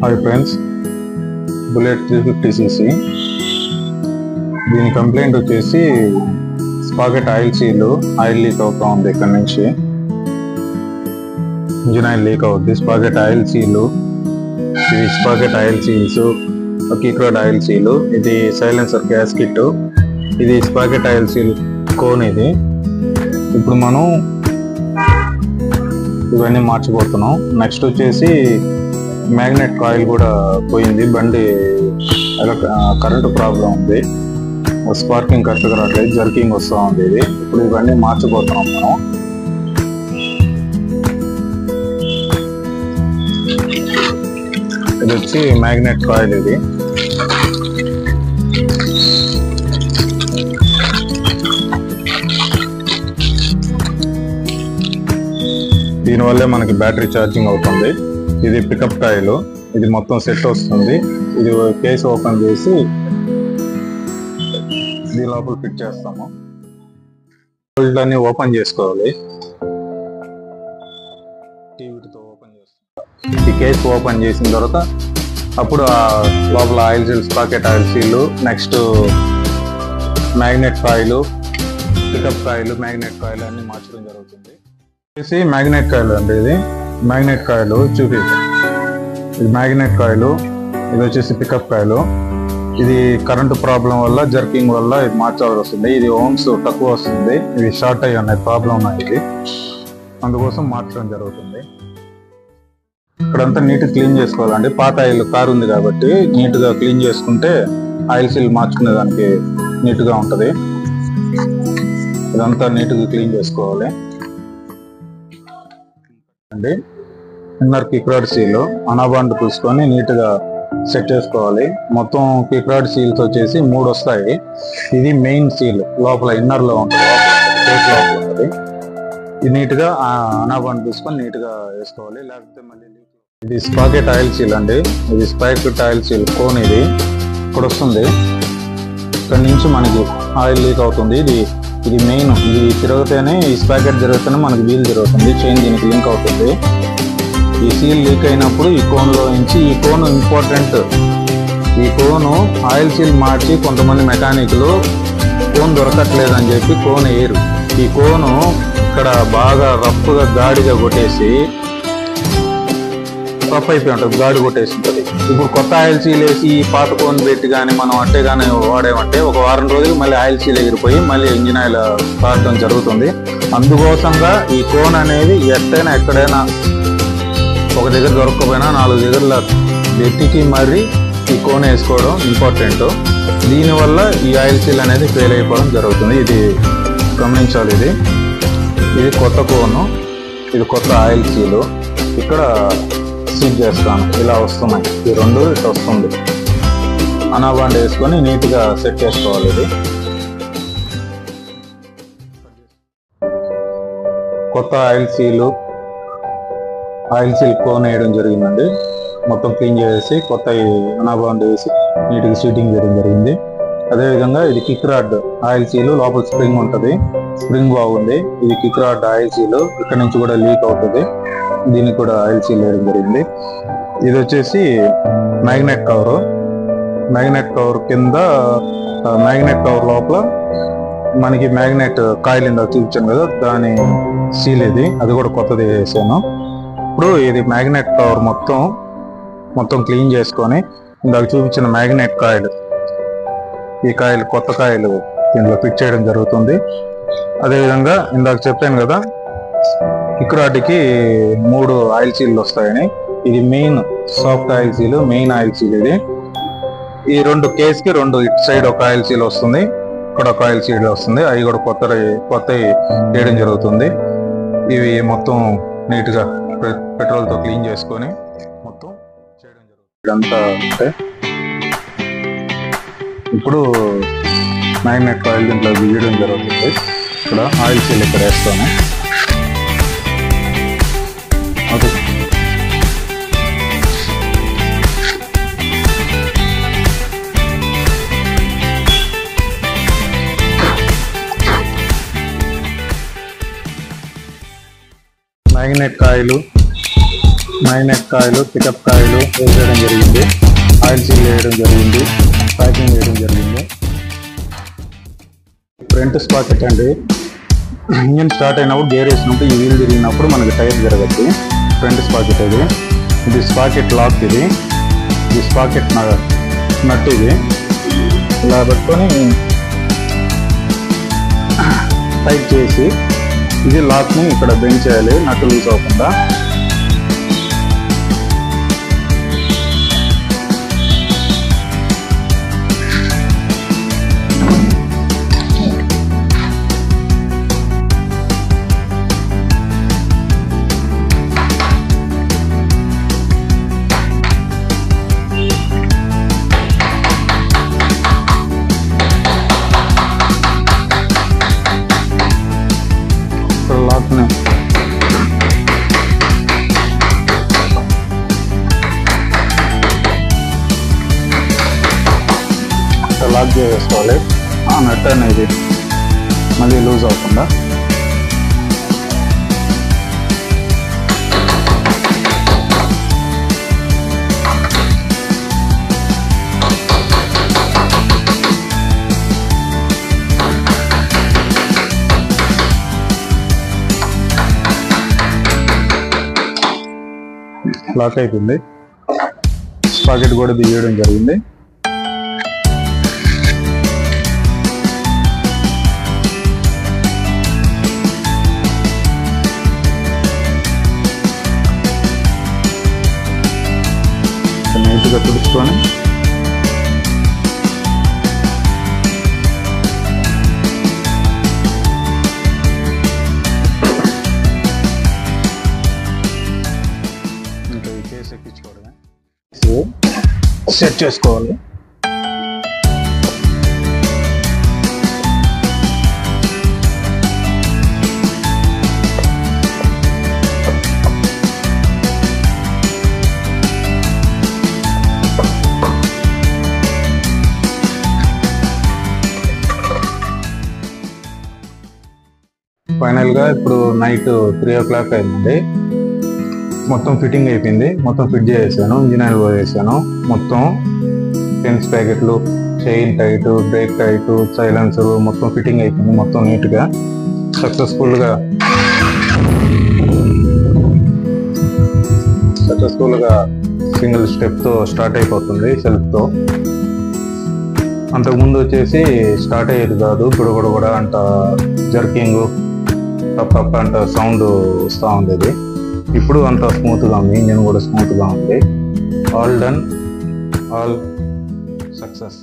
Hi friends, bullet 350cc దీని complaint వచ్చేసి sprocket oil seal oil leak అవుతా ఉంది. ఇక్కడ నుంచి ఇంజిన్ ఆయిల్ లీక్ అవుతుంది. స్పాకెట్ ఆయిల్ సీల్, ఇది sprocket oil seals, kick rod oil seal, ఇది సైలెన్సర్ గ్యాస్ కిట్, ఇది స్పాకెట్ ఆయిల్ సీల్ కోన్. ఇది ఇప్పుడు మనం ఇవన్నీ మార్చిపోతున్నాం. నెక్స్ట్ వచ్చేసి మ్యాగ్నెట్ కాయిల్ కూడా పోయింది. బండి కరెంటు ప్రాబ్లం ఉంది, స్పార్కింగ్ కరెక్ట్గా రావట్లేదు, జర్కింగ్ వస్తూ ఉంది. ఇది ఇప్పుడు ఇవన్నీ మార్చిపోతున్నాం మనం. ఇది వచ్చి మ్యాగ్నెట్ కాయిల్. ఇది దీనివల్లే మనకి బ్యాటరీ ఛార్జింగ్ అవుతుంది. ఇది పికప్ కాయిల్, ఇది మొత్తం సెట్ వస్తుంది. ఇది కేసు ఓపెన్ చేసి దీని లోపల ఫిట్ చేస్తాము. దాన్ని ఓపెన్ చేసుకోవాలి. టీవీతో ఓపెన్ చేస్తాం. ఈ కేసు ఓపెన్ చేసిన తర్వాత అప్పుడు ఆ లోపల oil seal, sprocket oil seal, next magnet coil, pickup coil, magnet coil అన్ని మార్చడం జరుగుతుంది. మ్యాగ్నెట్ కాయిల్ అండి. ఇది మ్యాగ్నెట్ కాయిల్ చూపిస్తాం. ఇది మ్యాగ్నెట్ కాయిల్, ఇది వచ్చేసి పికప్ కాయిల్. ఇది కరెంటు ప్రాబ్లం వల్ల, జర్కింగ్ వల్ల ఇది మార్చాల్సి వస్తుంది. ఇది ఓమ్స్ తక్కువ వస్తుంది, ఇది షార్ట్ అయ్యి ఉన్నాయి, ప్రాబ్లం ఉన్నాయి. ఇది అందుకోసం మార్చడం జరుగుతుంది. ఇక్కడంతా నీట్గా క్లీన్ చేసుకోవాలండి. పాత ఆయిల్ కారు ఉంది కాబట్టి నీట్గా క్లీన్ చేసుకుంటే ఆయిల్ సీల్ మార్చుకునే దానికి నీట్గా ఉంటుంది. ఇదంతా నీట్గా క్లీన్ చేసుకోవాలి అండి. Inner kick rod seal Anabond చూసుకొని నీట్గా సెట్ చేసుకోవాలి. మొత్తం కిక్ రాడ్ సీల్స్ వచ్చేసి 3 వస్తాయి. ఇది మెయిన్ సీల్ లోపల ఇన్నర్ లో ఉంటుంది, ఉంటుంది. ఇది నీట్గా అనాబాండ్ చూసుకొని నీట్గా వేసుకోవాలి, లేకపోతే మళ్ళీ. ఇది స్పాకెట్ ఆయిల్ సీల్ అండి. ఇది స్పాకెట్ ఆయిల్ సీల్ కోన్. ఇది ఇక్కడ వస్తుంది. ఇక్కడ నుంచి మనకి ఆయిల్ లీక్ అవుతుంది. ఇది మెయిన్. ఇది తిరిగితేనే, ఈ స్పాకెట్ తిరిగితేనే మనకి వీల్ తిరుగుతుంది, చైన్ దీనికి లింక్ అవుతుంది. ఈ సీల్ లీక్ అయినప్పుడు ఈ కోన్లో నుంచి, ఈ కోన్ ఇంపార్టెంట్. ఈ కోను ఆయిల్ సీల్ మార్చి కొంతమంది మెకానిక్లు కోన్ దొరకట్లేదు అని చెప్పి కోన్ వేయరు. ఈ కోను ఇక్కడ బాగా రఫ్గా గాడిగా కొట్టేసి రఫ్ అయిపోయి ఉంటుంది, గాడి కొట్టేసి ఉంటుంది. ఇప్పుడు కొత్త ఆయిల్ సీల్ వేసి ఈ పాత కోన్ పెట్టి కానీ మనం అట్టే కానీ వాడేమంటే ఒక వారం రోజులు మళ్ళీ ఆయిల్ సీల్ ఎగిరిపోయి మళ్ళీ ఇంజిన్ ఆయిల్ కారడం జరుగుతుంది. అందుకోసంగా ఈ కోన్ అనేది ఎక్కడైనా ఒక దగ్గర దొరకకపోయినా 4 దగ్గరల వెతికి మరీ ఈ కోన్ వేసుకోవడం ఇంపార్టెంట్. దీనివల్ల ఈ ఆయిల్ సీల్ అనేది ఫెయిల్ అయిపోవడం జరుగుతుంది. ఇది గమనించాలి. ఇది కొత్త కోను, ఇది కొత్త ఆయిల్ సీలు. ఇక్కడ సీల్ చేస్తాను, ఇలా వస్తున్నాయి. ఈ 2 ఇట్లా వస్తుంది. అనాబాండ్ వేసుకొని నీట్గా సెట్ చేసుకోవాలి. ఇది కొత్త ఆయిల్ సీల్ కోన్ వేయడం జరిగిందండి. మొత్తం క్లీన్ చేసి కొత్త అనాబాండ్ వేసి నీట్గా సీటింగ్ చేయడం జరిగింది. అదేవిధంగా ఇది కిక్ రాడ్ ఆయిల్ సీల్, లోపల స్ప్రింగ్ ఉంటుంది, స్ప్రింగ్ బాగుంది. ఇది కిక్ రాడ్ ఆయిల్ సీల్, ఇక్కడ నుంచి కూడా లీక్ అవుతుంది, దీనికి కూడా ఆయిల్ సీల్ వేయడం జరిగింది. ఇది వచ్చేసి మ్యాగ్నెట్ కవర్. మ్యాగ్నెట్ కవర్ కింద, మ్యాగ్నెట్ కవర్ లోపల మనకి మ్యాగ్నెట్ కాయిల్ ఇందాక చూపించాను కదా, దాని సీల్. అది కూడా కొత్తది వేసాను. ఇప్పుడు ఇది మ్యాగ్నెట్ కవర్ మొత్తం క్లీన్ చేసుకొని ఇందాక చూపించిన మ్యాగ్నెట్ కాయిల్, ఈ కాయిల్ కొత్త కాయిల్ దీంట్లో ఫిట్ చేయడం జరుగుతుంది. అదేవిధంగా ఇందాక చెప్పాను కదా, కిక్ రాడ్కి 3 ఆయిల్ సీల్లు వస్తాయని. ఇది main soft oil seal, main oil seal. ఇది ఈ 2 కేస్కి 2 ఇటు సైడ్ ఒక ఆయిల్ సీల్ వస్తుంది, ఇక్కడ ఒక ఆయిల్ సీల్ వస్తుంది. అవి కూడా కొత్త వేయడం జరుగుతుంది. ఇవి మొత్తం నీట్గా పెట్రోల్తో క్లీన్ చేసుకొని మొత్తం చేయడం జరుగుతుంది. ఇదంతా అంటే ఇప్పుడు మ్యాగ్నెట్ కాయిల్ దీంట్లో గీయడం జరుగుతుంది. ఇక్కడ ఆయిల్ సీల్ ఇక్కడ వేస్తాను. ఓకే, మ్యాగ్నెట్ కాయిల్ మైనెట్ కాయలు, పికప్ కాయలు వేసేయడం జరిగింది, ఆయిల్ సీల్ వేయడం జరిగింది, ప్యాకింగ్ వేయడం జరిగింది. ఫ్రంట్ స్పాకెట్ అండి. ఇంజిన్ స్టార్ట్ అయినప్పుడు గేర్ వేసినప్పుడు ఈ వీల్ తిరిగినప్పుడు మనకి టైర్ జరగద్ది. ఫ్రంట్ స్పాకెట్ ఇది స్పాకెట్ లాక్. ఇది స్పాకెట్ నట్. ఇది ఇలా పెట్టుకొని టైట్ చేసి ఇది లాక్ని ఇక్కడ బెండ్ చేయాలి, నట్టు లూజ్ అవ్వకుండా. లాక్ని లాక్ చేసేసుకోవాలి. ఆ నట్ అనేది మళ్ళీ లూజ్ అవ్వకుండా. లాక్ అయిపోయింది. స్పాకెట్ కూడా తీయడం జరిగింది. నీట్గా తుడుచుకొని ఎక్కించుకోవడమే, సెట్ చేసుకోవాలి. ఫైనల్ గా ఇప్పుడు నైట్ 3 o'clock అయిందండి. మొత్తం ఫిట్టింగ్ అయిపోయింది. మొత్తం ఫిట్ చేసేసాను, ఇంజిన్ ఆయిల్ పోసేసాను. మొత్తం టెన్స్ ప్యాకెట్లు, chain tight, break tight, silencer మొత్తం ఫిట్టింగ్ అయిపోయింది. మొత్తం నీట్గా సక్సెస్ఫుల్గా సింగిల్ స్టెప్తో స్టార్ట్ అయిపోతుంది సెల్ఫ్తో. అంతకుముందు వచ్చేసి స్టార్ట్ అయ్యేది కాదు, కూడా అంట జర్కింగ్ తప్ప అంట సౌండ్ వస్తూ ఉండేది. ఇప్పుడు అంత స్మూత్గా ఉంది, ఇంజిన్ కూడా స్మూత్గా ఉంది. All done, all success.